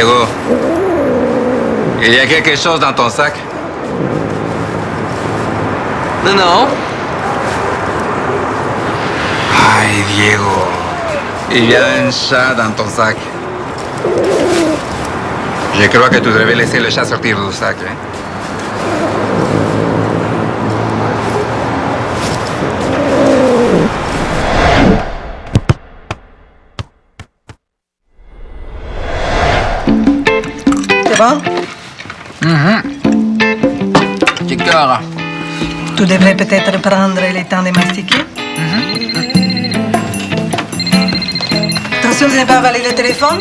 Diego, il y a quelque chose dans ton sac? Non. Ay, Diego, il y a un chat dans ton sac. Je crois que tu devrais laisser le chat sortir du sac, hein? C'est bon? C'est cœur. Tu devrais peut-être prendre le temps de mastiquer. Attention de ne pas avaler le téléphone.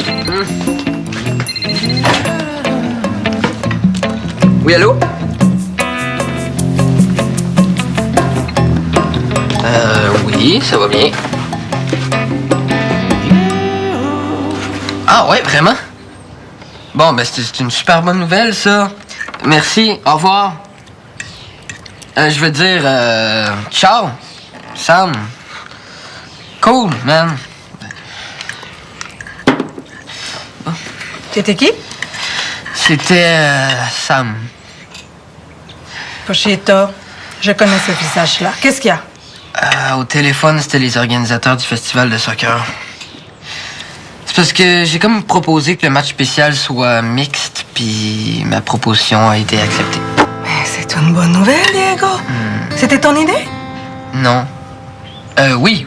Oui, allô? Oui, ça va bien. Ah ouais, vraiment? Bon, ben c'est une super bonne nouvelle, ça. Merci, au revoir. Je veux dire, ciao, Sam. Cool, man. C'était qui? C'était Sam. Pochito, je connais ce visage-là. Qu'est-ce qu'il y a? Au téléphone, c'était les organisateurs du festival de soccer. C'est parce que j'ai comme proposé que le match spécial soit mixte, puis ma proposition a été acceptée. Mais c'est une bonne nouvelle, Diego. C'était ton idée? Non. Oui.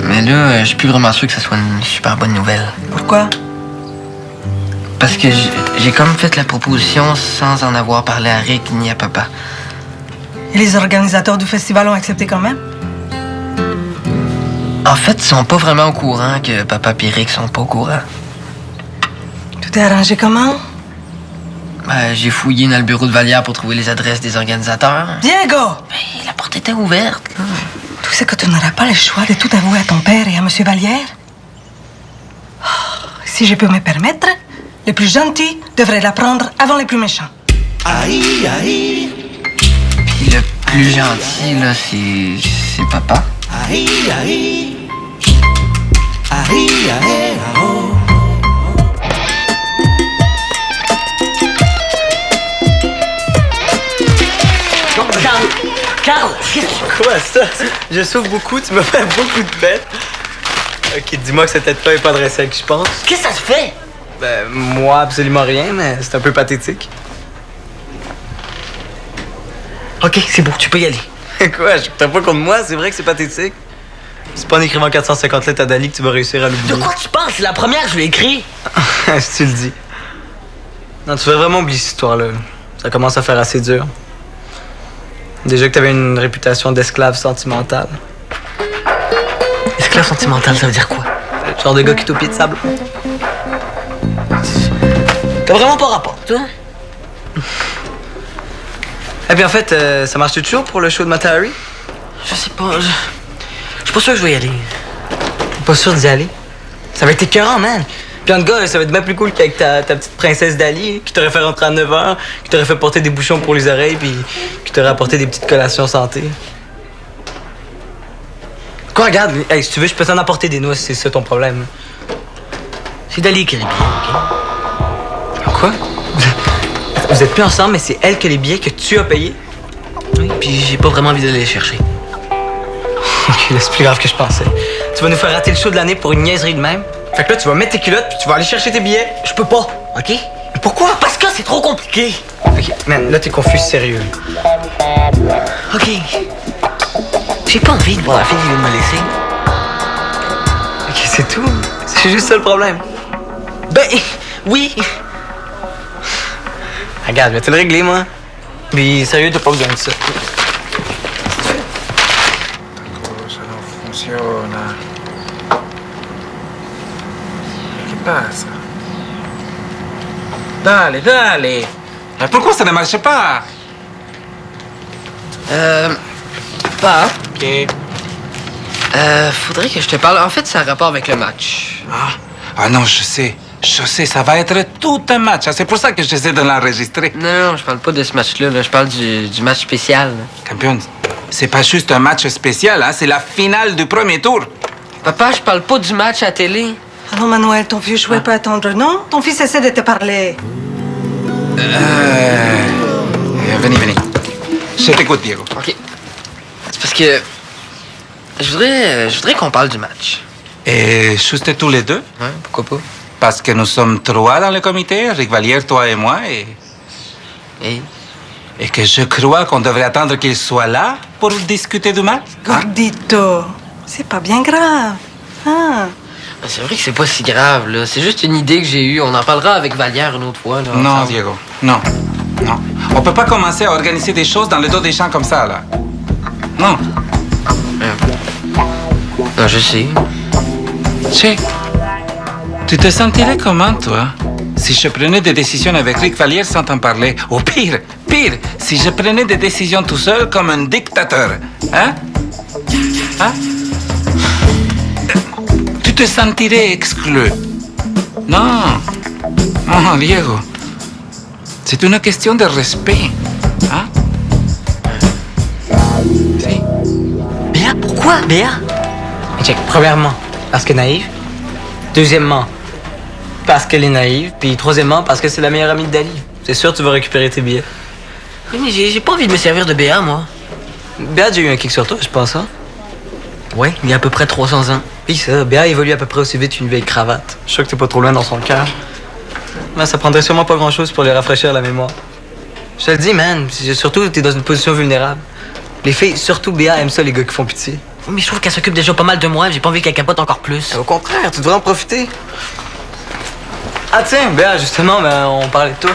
Mais là, je suis plus vraiment sûr que ce soit une super bonne nouvelle. Pourquoi? Parce que j'ai comme fait la proposition sans en avoir parlé à Rick ni à papa. Et les organisateurs du festival ont accepté quand même? En fait, ils sont pas vraiment au courant que papa et Rick sont pas au courant. Tout est arrangé comment? J'ai fouillé dans le bureau de Vallière pour trouver les adresses des organisateurs. Diego! Mais la porte était ouverte, là. Tu sais que tu n'auras pas le choix de tout avouer à ton père et à M. Vallière? Oh, si je peux me permettre, les plus gentils devraient l'apprendre avant les plus méchants. Puis le plus gentil, là, c'est papa. Carl, quoi ça? Je souffre beaucoup, tu me fais beaucoup de bêtes. Ok, dis-moi que cette tête-là est pas adressée à qui je pense. Qu'est-ce que ça te fait? Ben, moi, absolument rien, mais c'est un peu pathétique. Ok, c'est bon, tu peux y aller. Quoi, je t'as pas contre moi, c'est vrai que c'est pathétique. C'est pas en écrivant 450 lettres à Dali que tu vas réussir à l'oublier. De quoi tu penses? C'est la première que je lui ai écrit. Si tu le dis. Non, tu vas vraiment oublier cette histoire-là. Ça commence à faire assez dur. Déjà que t'avais une réputation d'esclave sentimentale. Esclave sentimental, ça veut dire quoi? Le genre de gars qui est au pied de sable. T'as vraiment pas rapport, toi? Et puis en fait, ça marche toujours pour le show de Mata Hari? Je sais pas, je suis pas sûr que je vais y aller. Pas sûr d'y aller? Ça va être écœurant, man. Puis en gars, ça va être bien plus cool qu'avec ta petite princesse Dali, qui t'aurait fait rentrer à 9h, qui t'aurait fait porter des bouchons pour les oreilles, puis qui t'aurait apporté des petites collations santé. Quoi, regarde, hey, si tu veux, je peux t'en apporter des noix si c'est ça ton problème. C'est Dali qui a les billets, ok? Quoi? Vous êtes plus ensemble, mais c'est elle qui a les billets que tu as payés? Oui, puis j'ai pas vraiment envie d'aller les chercher. Ok, là, c'est plus grave que je pensais. Tu vas nous faire rater le show de l'année pour une niaiserie de même? Fait que là, tu vas mettre tes culottes puis tu vas aller chercher tes billets. Je peux pas, ok? Mais pourquoi? Parce que c'est trop compliqué. Ok, man, là, t'es confus sérieux. Ok. J'ai pas envie de voir la fille qui vient de me laisser. Ok, c'est tout. C'est juste ça le problème. Ben, oui. Regarde, je vais te le régler, moi. Mais sérieux, t'as pas besoin de ça. Cosa non funziona. Che passa? Dale. Mais pourquoi ça ne marche pas? Pas. Ok. Faudrait que je te parle. En fait, ça a rapport avec le match. Ah non, je sais, ça va être tout un match. C'est pour ça que j'essaie de l'enregistrer. Non, je parle pas de ce match-là. Là. Je parle du match spécial. Là. Campion, c'est pas juste un match spécial, hein? C'est la finale du premier tour. Papa, je parle pas du match à télé. Alors, Manuel, ton vieux chouet peut attendre, non? Ton fils essaie de te parler. Venez. Je t'écoute, Diego. OK. C'est parce que je voudrais qu'on parle du match. Et juste tous les deux? Ouais, pourquoi pas? Parce que nous sommes trois dans le comité, Rick Vallière, toi et moi, et que je crois qu'on devrait attendre qu'il soit là pour discuter du match. Hein? Gordito, c'est pas bien grave. Hein? C'est vrai que c'est pas si grave, là. C'est juste une idée que j'ai eue. On en parlera avec Vallière une autre fois, là. Non, ensemble. Diego, non. On peut pas commencer à organiser des choses dans le dos des gens comme ça, là. Non. Non, je sais. Che, tu te sentirais comment, toi, si je prenais des décisions avec Rick Vallière sans t'en parler? Ou pire, si je prenais des décisions tout seul comme un dictateur. Hein? Tu te sentirais exclu. Non, Diego. C'est une question de respect. Hein? Si. Béa, pourquoi, Béa? Check, premièrement, parce que naïve. Deuxièmement, parce qu'elle est naïve. Puis troisièmement, parce que c'est la meilleure amie de Dali. C'est sûr, tu vas récupérer tes billets. Oui, mais j'ai pas envie de me servir de BA, moi. Béa, j'ai eu un kick sur toi, je pense, hein? Ouais, il y a à peu près 300 ans. Puis ça, Béa évolue à peu près aussi vite qu'une vieille cravate. Je suis sûr que t'es pas trop loin dans son cœur. Mais ça prendrait sûrement pas grand-chose pour lui rafraîchir la mémoire. Je te le dis, man, surtout, t'es dans une position vulnérable. Les filles, surtout Béa, aiment ça, les gars qui font pitié. Oui, mais je trouve qu'elle s'occupe déjà pas mal de moi. J'ai pas envie qu'elle capote encore plus. Au contraire, tu devrais en profiter. Ah tiens, Béa, justement, ben, on parlait de toi.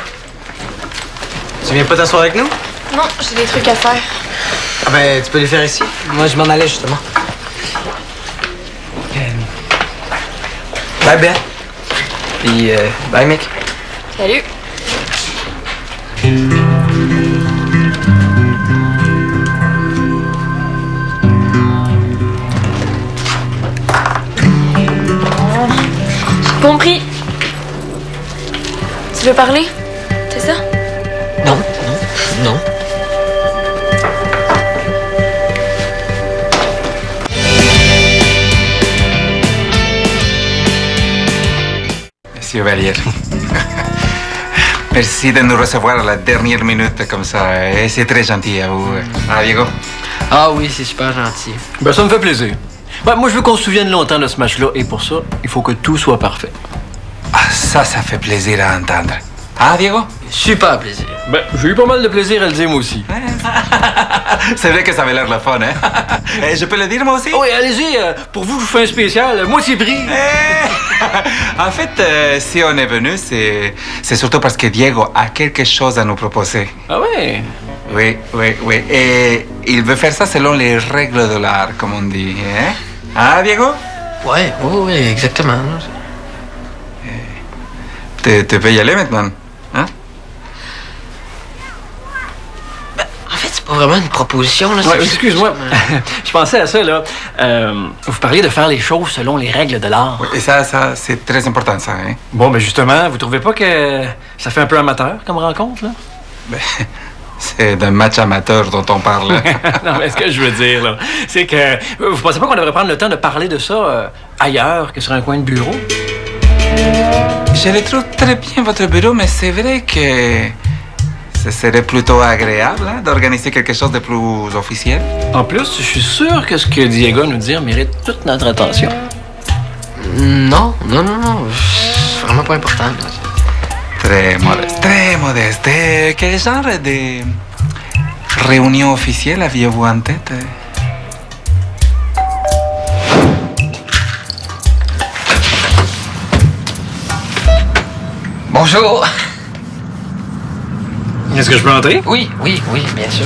Tu viens pas t'asseoir avec nous? Non, j'ai des trucs à faire. Ah ben, tu peux les faire ici. Moi, je m'en allais, justement. Bye, Béa. Puis, bye, mec. Salut. J'ai compris. Tu veux parler? C'est ça? Non. Monsieur Vallière. Merci de nous recevoir à la dernière minute comme ça. Et c'est très gentil à vous. Ah, Diego? Ah oui, c'est super gentil. Ben, ça me fait plaisir. Ben, moi, je veux qu'on se souvienne longtemps de ce match-là, et pour ça, il faut que tout soit parfait. Ah, ça fait plaisir à entendre. Ah, Diego? Super plaisir. Ben, j'ai eu pas mal de plaisir à le dire, moi aussi. C'est vrai que ça avait l'air le fun, hein? Et je peux le dire, moi aussi? Oui, allez-y, pour vous, je vous fais un spécial, moitié prix. En fait, si on est venu, c'est surtout parce que Diego a quelque chose à nous proposer. Ah ouais? Oui. Et il veut faire ça selon les règles de l'art, comme on dit. Hein? Ah, Diego? Ouais, oui, exactement. Tu peux y aller maintenant. Hein? En fait, c'est pas vraiment une proposition, là. Ouais, excuse-moi. Je pensais à ça, là. Vous parliez de faire les choses selon les règles de l'art. Oui, et ça, c'est très important, ça. Hein? Bon, ben justement, vous trouvez pas que ça fait un peu amateur comme rencontre, là? Ben, c'est d'un match amateur dont on parle. Non, mais ce que je veux dire, là, c'est que vous pensez pas qu'on devrait prendre le temps de parler de ça ailleurs que sur un coin de bureau? Je le trouve très bien, votre bureau, mais c'est vrai que ce serait plutôt agréable hein, d'organiser quelque chose de plus officiel. En plus, je suis sûr que ce que Diego nous dit mérite toute notre attention. Non. C'est vraiment pas important, là. Très modeste, très modeste. Quel genre de réunion officielle aviez-vous en tête? Bonjour. Est-ce que je peux entrer? Oui, bien sûr.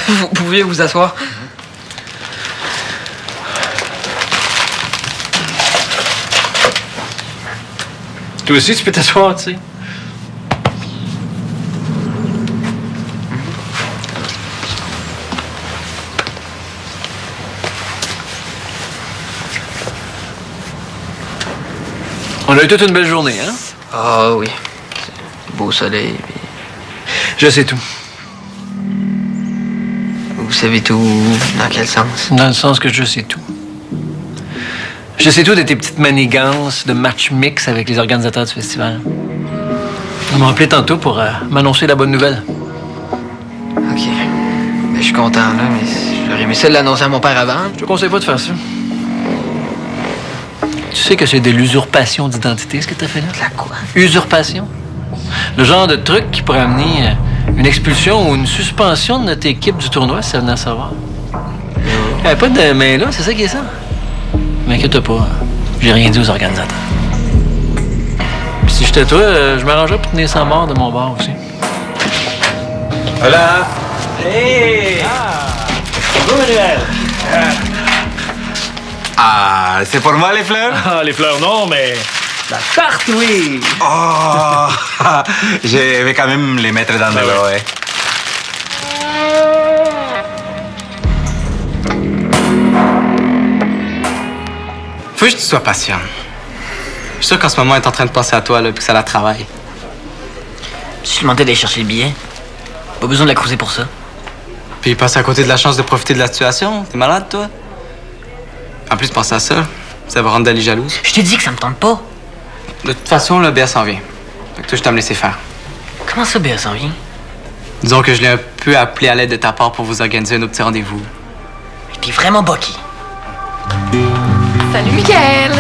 Vous pouvez vous asseoir. Toi aussi, tu peux t'asseoir, tu sais. On a eu toute une belle journée, hein? Ah oui. Beau soleil. Je sais tout. savez tout? Dans quel sens? Dans le sens que je sais tout. Je sais tout de tes petites manigances de match mix avec les organisateurs du festival. Ils m'ont appelé tantôt pour m'annoncer la bonne nouvelle. OK. Ben, je suis content, là, mais j'aurais aimé ça de l'annoncer à mon père avant. Je te conseille pas de faire ça. Tu sais que c'est de l'usurpation d'identité, ce que t'as fait là? De la quoi? Usurpation. Le genre de truc qui pourrait amener une expulsion ou une suspension de notre équipe du tournoi, si ça venait à savoir. Il n'y avait pas de main là, c'est ça qui est ça? M'inquiète pas, j'ai rien dit aux organisateurs. Puis si j'étais toi, je m'arrangerais pour tenir sans mort de mon bord aussi. Voilà. Hey! Bonjour, Manuel! Ah, c'est pour moi les fleurs? Ah, les fleurs non, mais la tarte, oui! Oh! Je vais quand même les mettre dans de l'eau, ouais. Faut juste que tu sois patient. Je suis sûr qu'en ce moment, elle est en train de penser à toi, là, puis que ça la travaille. Tu lui demandais d'aller chercher le billet. Pas besoin de la cruiser pour ça. Puis il passe à côté de la chance de profiter de la situation. T'es malade, toi? En plus, pense à ça. Ça va rendre Dali jalouse. Je t'ai dit que ça me tente pas. De toute façon, le Béa s'en vient. Fait que toi, je t'ai me laisser faire. Comment ça, Béa s'en vient? Disons que je l'ai un peu appelé à l'aide de ta part pour vous organiser un autre petit rendez-vous. T'es vraiment boqué. Salut, Michael!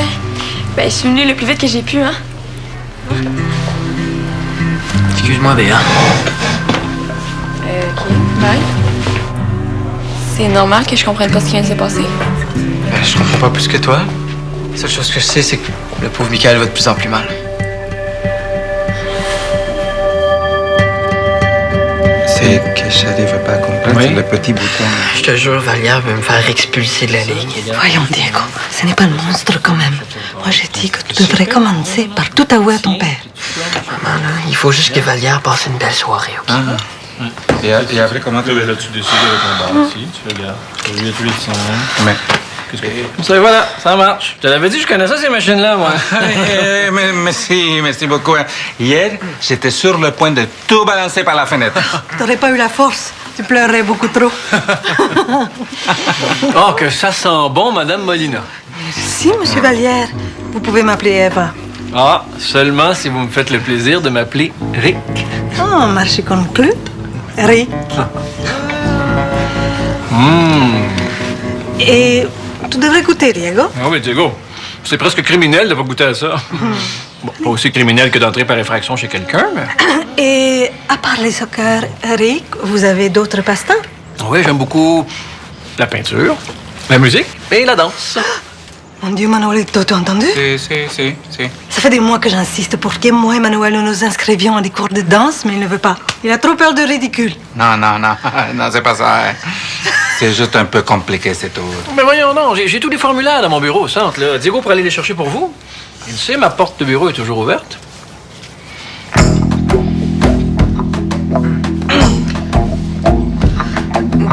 Ben, je suis venue le plus vite que j'ai pu, hein? Excuse-moi, Béa. OK, bye. C'est normal que je comprenne pas ce qui vient de se passer. Ben, je comprends pas plus que toi. La seule chose que je sais, c'est que le pauvre Michael va de plus en plus mal. C'est que je n'arrive pas à comprendre Oui. le petit bouton. Je te jure, Vallière veut me faire expulser de la Ligue. Voyons, Diego, ce n'est pas le monstre quand même. Moi, j'ai dit que tu devrais commencer par tout avouer à ton père. Maman, là, il faut juste que Vallière passe une belle soirée, OK? Et après, comment tu... Là, tu décides avec ton bar ici, tu regardes. 8-800. Mais... Ça, voilà, ça marche. Je te l'avais dit, je connaissais ces machines-là, moi. Merci beaucoup. Hier, j'étais sur le point de tout balancer par la fenêtre. Tu n'aurais pas eu la force. Tu pleurais beaucoup trop. Oh, que ça sent bon, Madame Molina. Si, Monsieur Vallière, vous pouvez m'appeler Eva. Ah, seulement si vous me faites le plaisir de m'appeler Rick. Oh, marché conclu. Rick. Et tu devrais goûter, Diego. Ah oui, Diego, c'est presque criminel de pas goûter à ça. Bon, pas aussi criminel que d'entrer par effraction chez quelqu'un, mais... Et à part les soccer, Rick, vous avez d'autres passe-temps? Oui, j'aime beaucoup la peinture, la musique et la danse. Mon Dieu, Manuelito, tu as entendu? Si. Ça fait des mois que j'insiste pour que moi et Manuel nous nous inscrivions à des cours de danse, mais il ne veut pas. Il a trop peur de ridicule. Non, non, c'est pas ça. C'est juste un peu compliqué, c'est tout. Mais voyons, non, j'ai tous les formulaires dans mon bureau au centre, là. Diego pourrait aller les chercher pour vous. Il sait, ma porte de bureau est toujours ouverte.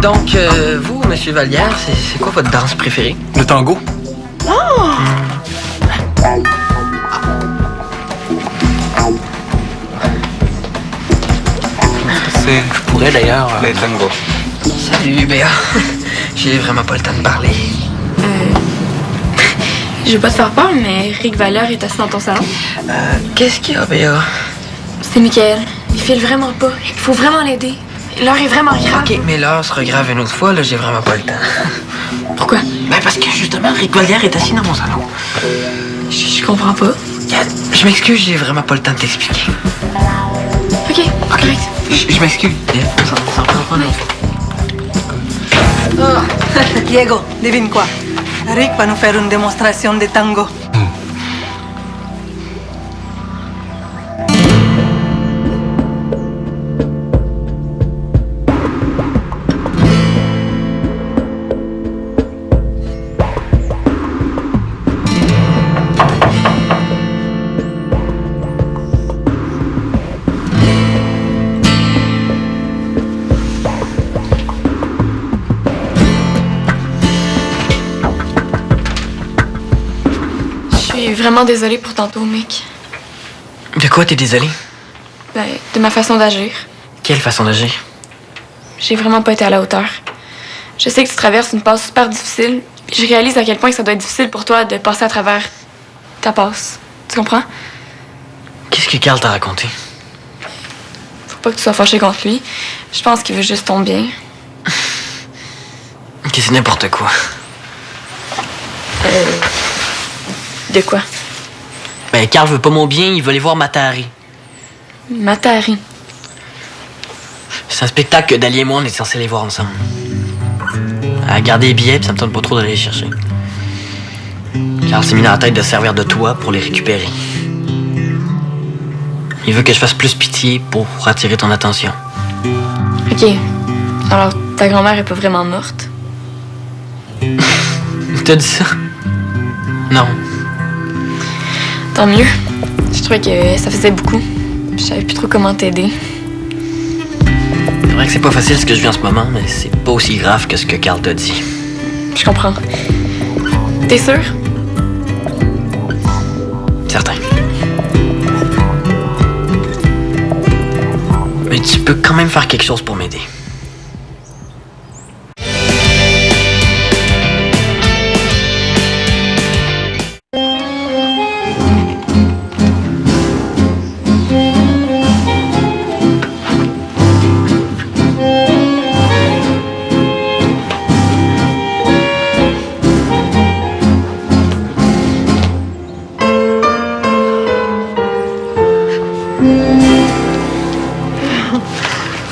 Donc, vous, Monsieur Vallière, c'est quoi votre danse préférée? Le tango. C'est Je pourrais d'ailleurs... les tangos. Salut, Béa. J'ai vraiment pas le temps de parler. Je veux pas te faire peur, mais Rick Vallière est assis dans ton salon. Qu'est-ce qu'il y a, Béa? C'est Michael. Il file vraiment pas. Il faut vraiment l'aider. L'heure est vraiment grave. OK, mais l'heure sera grave une autre fois, là, j'ai vraiment pas le temps. Pourquoi? Ben, parce que, justement, Rick Vallière est assis dans mon salon. Je comprends pas. Regarde, je m'excuse, j'ai vraiment pas le temps de t'expliquer. OK, correct. Je m'excuse. Ça prend pas longtemps. Diego, devine quoi? Rick va nous faire une démonstration de tango. Je suis vraiment désolée pour tantôt, Mick. De quoi t'es désolé? Ben, de ma façon d'agir. Quelle façon d'agir? J'ai vraiment pas été à la hauteur. Je sais que tu traverses une passe super difficile. Je réalise à quel point ça doit être difficile pour toi de passer à travers ta passe. Tu comprends? Qu'est-ce que Carl t'a raconté? Faut pas que tu sois fâché contre lui. Je pense qu'il veut juste ton bien. Que c'est n'importe quoi. De quoi? Ben, Carl veut pas mon bien, il veut aller voir Matahari. Matahari. C'est un spectacle que Dali et moi, on est censés aller voir ensemble. Elle a gardé les billets, puis ça me tente pas trop d'aller les chercher. Carl s'est mis dans la tête de servir de toi pour les récupérer. Il veut que je fasse plus pitié pour attirer ton attention. OK. Alors, ta grand-mère est pas vraiment morte? T'as dit ça? Non. Tant mieux. Je trouvais que ça faisait beaucoup. Je savais plus trop comment t'aider. C'est vrai que c'est pas facile ce que je vis en ce moment, mais c'est pas aussi grave que ce que Carl t'a dit. Je comprends. T'es sûr? Certain. Mais tu peux quand même faire quelque chose pour m'aider.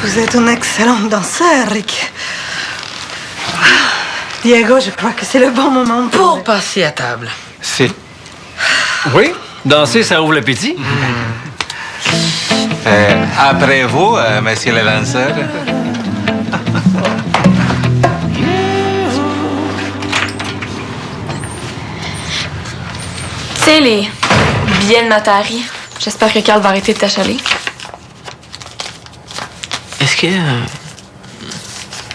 Vous êtes un excellent danseur, Rick. Diego, je crois que c'est le bon moment Pour passer à table. Si. Oui? Danser, ça ouvre l'appétit. Après vous, monsieur le danseur. Tu sais, les billets de Matahari. J'espère que Carl va arrêter de t'achaler.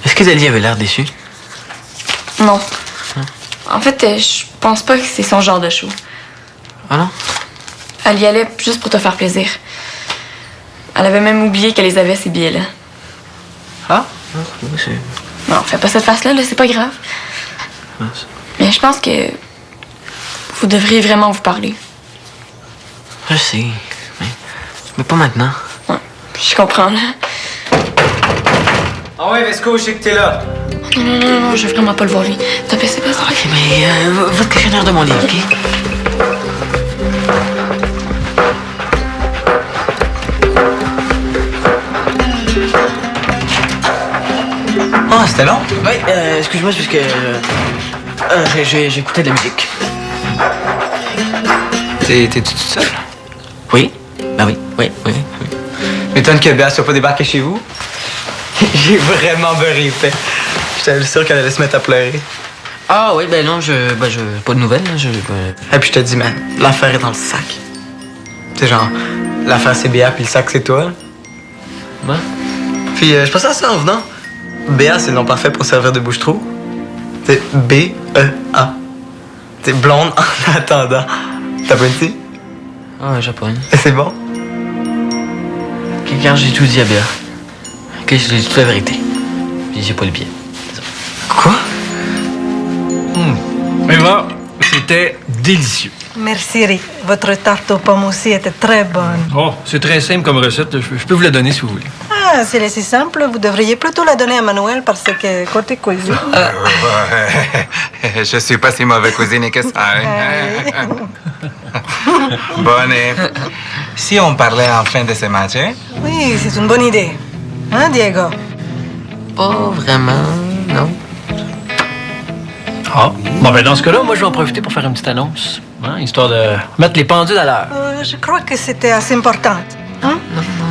Est-ce que Dali avait l'air déçu? Non. En fait, je pense pas que c'est son genre de show. Ah non? Elle y allait juste pour te faire plaisir. Elle avait même oublié qu'elle les avait, ces billets-là. Ah? Non, fais pas cette face-là, là, c'est pas grave. Mais je pense que vous devriez vraiment vous parler. Je sais, mais pas maintenant. Ouais, je comprends, là. Ah ouais, Vesco, je sais que t'es là. Non, je veux vraiment pas le voir, lui. T'as baissé, baisse. Ok, mais va te cacher derrière de mon lit, ok? Ah, c'était long? Oui, excuse-moi, c'est parce que j'écoutais de la musique. T'es-tu toute seule? Oui? Ben oui. M'étonne que Béa soit pas débarquée chez vous. J'ai vraiment beurré fait. J'étais sûr qu'elle allait se mettre à pleurer. Ah oui, ben non, pas de nouvelles, là, Et puis je te dis, man, l'affaire est dans le sac. C'est genre, l'affaire c'est Béa puis le sac c'est toi. Ouais. Puis je pensais à ça en venant. Béa, c'est le nom parfait pour servir de bouche-trou. C'est B-E-A. C'est blonde en attendant. T'as pas dit? Ah, japonais. Et c'est bon? Car j'ai tout dit à Béa. Ok, je lui ai dit toute la vérité. Puis j'ai pas le billet. Quoi? Mais bon, c'était délicieux. Merci, Rick. Votre tarte aux pommes aussi était très bonne. Oh, c'est très simple comme recette. Je peux vous la donner si vous voulez. Ah, s'il est si simple, vous devriez plutôt la donner à Manuel parce que côté cuisine. Je suis pas si mauvais cuisinier que ça. Hein? Bonne. Si on parlait enfin de ce match, hein? Oui, c'est une bonne idée. Hein, Diego? Pas vraiment, non. Ah, bon, ben dans ce cas-là, moi, je vais en profiter pour faire une petite annonce, hein, histoire de mettre les pendules à l'heure. Je crois que c'était assez important. Hein?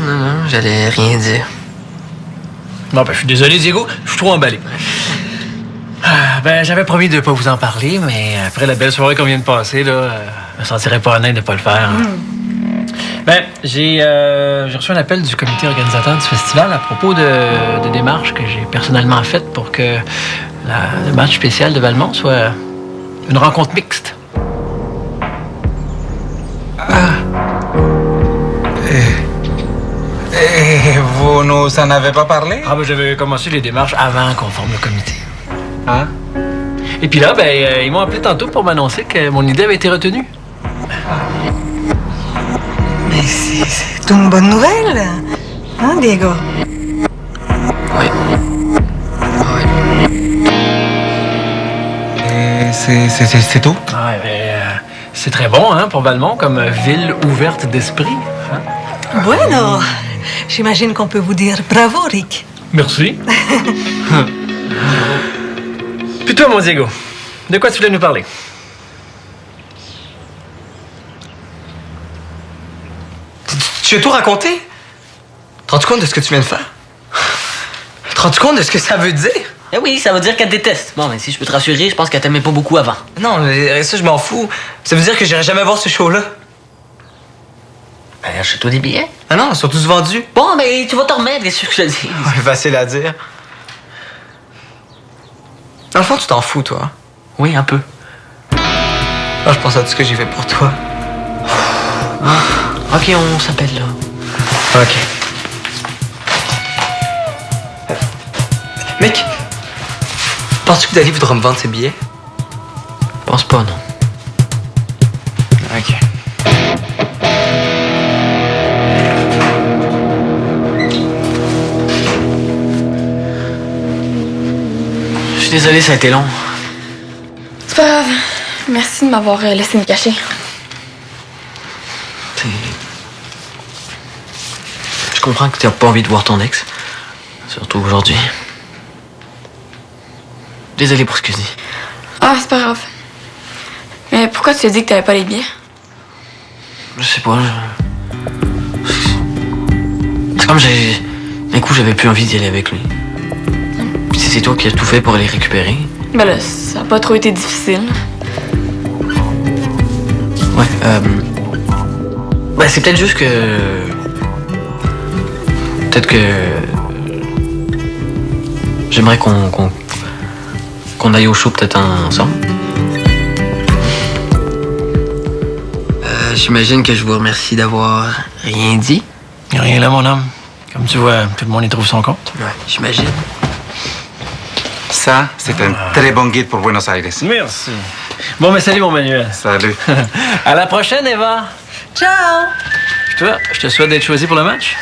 Non, j'allais rien dire. Bon, ben, je suis désolé, Diego, je suis trop emballé. Ah, ben, j'avais promis de pas vous en parler, mais après la belle soirée qu'on vient de passer, là, je me sentirais pas honnête de pas le faire. Hein. Ben, j'ai reçu un appel du comité organisateur du festival à propos de démarches que j'ai personnellement faites pour que le match spécial de Valmont soit une rencontre mixte. Et vous nous en avez pas parlé? Ah, ben, j'avais commencé les démarches avant qu'on forme le comité. Hein? Et puis là, ben, ils m'ont appelé tantôt pour m'annoncer que mon idée avait été retenue. Mais c'est une bonne nouvelle. Hein, Diego? Oui. Et c'est tout? Ouais, c'est très bon, hein, pour Valmont, comme ville ouverte d'esprit. Hein? Bueno, j'imagine qu'on peut vous dire bravo, Rick. Merci. Puis toi, mon Diego, de quoi tu voulais nous parler? Tu as tout raconté? Te rends-tu compte de ce que tu viens de faire? Te rends-tu compte de ce que ça veut dire? Eh oui, ça veut dire qu'elle te déteste. Bon, mais si je peux te rassurer, je pense qu'elle t'aimait pas beaucoup avant. Non, mais ça, je m'en fous. Ça veut dire que j'irai jamais voir ce show-là. Ben, achète-toi des billets. Ah non, ils sont tous vendus. Bon, mais tu vas t'en remettre, bien sûr que je te le dis. Ouais, facile à dire. Dans le fond, tu t'en fous, toi. Oui, un peu. Ah, je pense à tout ce que j'ai fait pour toi. Ok, on s'appelle là. Ok. Mec, penses-tu que Dali voudra me vendre ses billets? Je pense pas, non. Ok. Je suis désolé, ça a été long. C'est pas grave. Merci de m'avoir laissé me cacher. Je comprends que t'as pas envie de voir ton ex. Surtout aujourd'hui. Désolé pour ce que je dis. Ah, c'est pas grave. Mais pourquoi tu as dit que t'avais pas les billets? Je sais pas, c'est comme d'un coup, j'avais plus envie d'y aller avec lui. Puis c'est toi qui as tout fait pour aller récupérer. Ben là, ça a pas trop été difficile. Ouais, ben c'est peut-être juste que... Peut-être que... J'aimerais qu'on aille au show peut-être ensemble. J'imagine que je vous remercie d'avoir rien dit. Rien là, mon homme. Comme tu vois, tout le monde y trouve son compte. Ouais, j'imagine. Ça, c'est un très bon guide pour Buenos Aires. Merci. Bon, mais salut, mon Manuel. Salut. À la prochaine, Eva. Ciao! Puis toi, je te souhaite d'être choisi pour le match.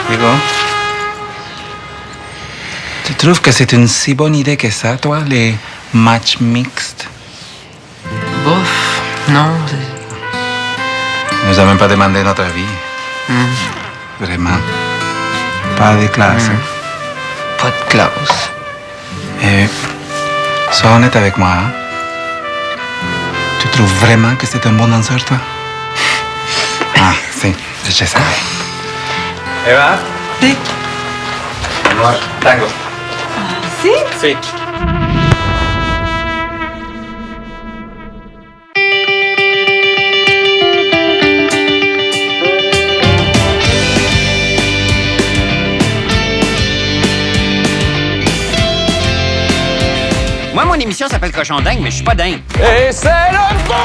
Diego, tu trouves que c'est une si bonne idée que ça, toi, les matchs mixtes? Bof, non. Tu nous as même pas demandé notre avis. Vraiment. Pas de classe. Hein? Pas de classe. Et sois honnête avec moi. Hein? Tu trouves vraiment que c'est un bon danseur, toi? Ah, si, je savais. Eva? Si. Moi, tango. Si? Si. Moi, mon émission s'appelle Cochon Dingue, mais je suis pas dingue. Et c'est le fun!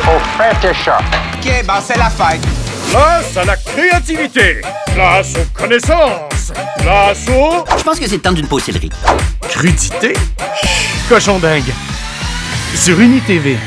Au Fantasha. OK, ben c'est la fête. Place à la créativité, place aux connaissances, place au... Je pense que c'est le temps d'une pause céleri. Crudité? Cochon Dingue. Sur UniTV.